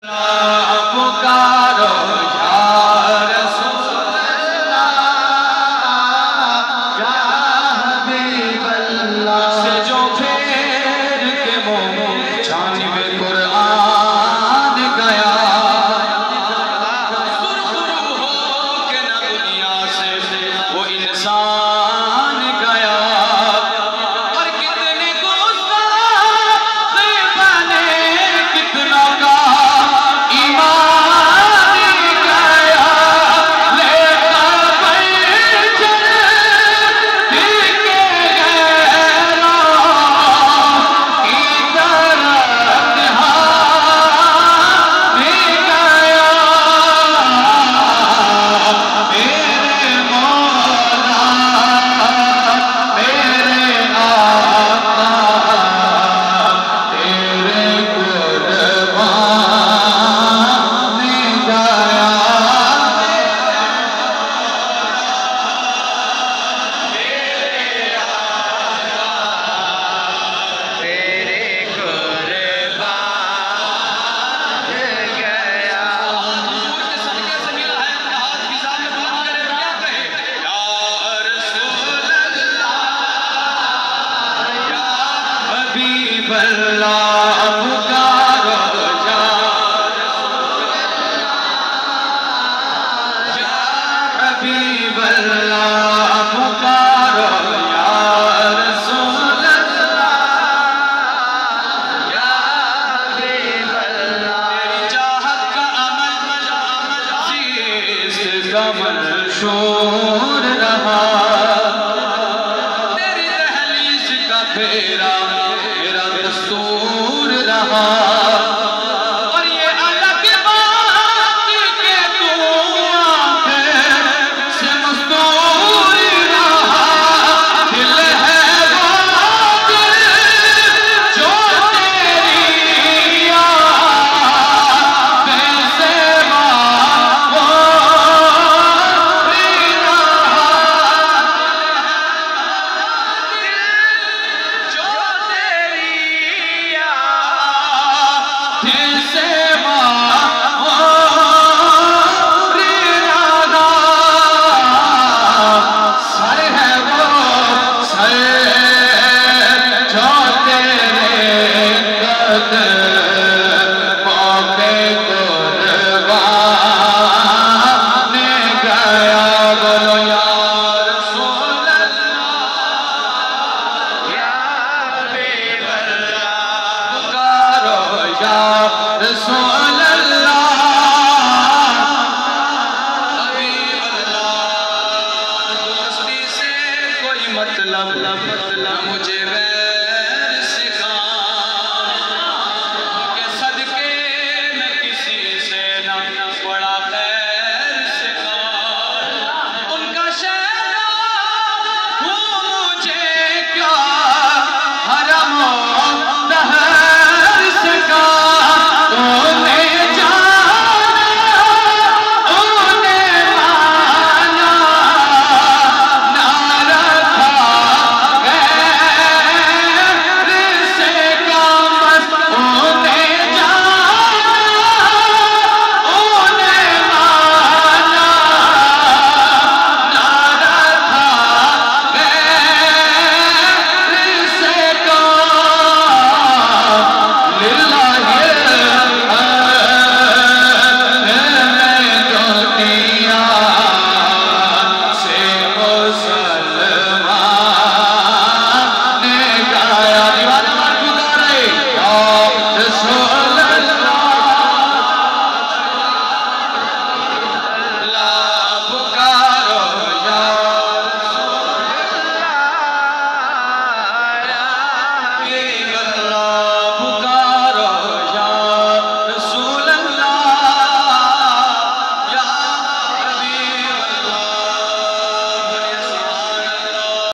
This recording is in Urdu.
پکارو یا رسول اللہ یا حبیب اللہ سے جو پھیر کے منہ جانب قرآن گیا سرخرو ہو کے نہ دنیا سے وہ انسان گیا اور کتنے گستاخ بنے کتنوں کا اللہ پکارو یا حبیب اللہ پکارو یا رسول اللہ یا حبیب اللہ تیری چاہت کا عمل چیز کا منشور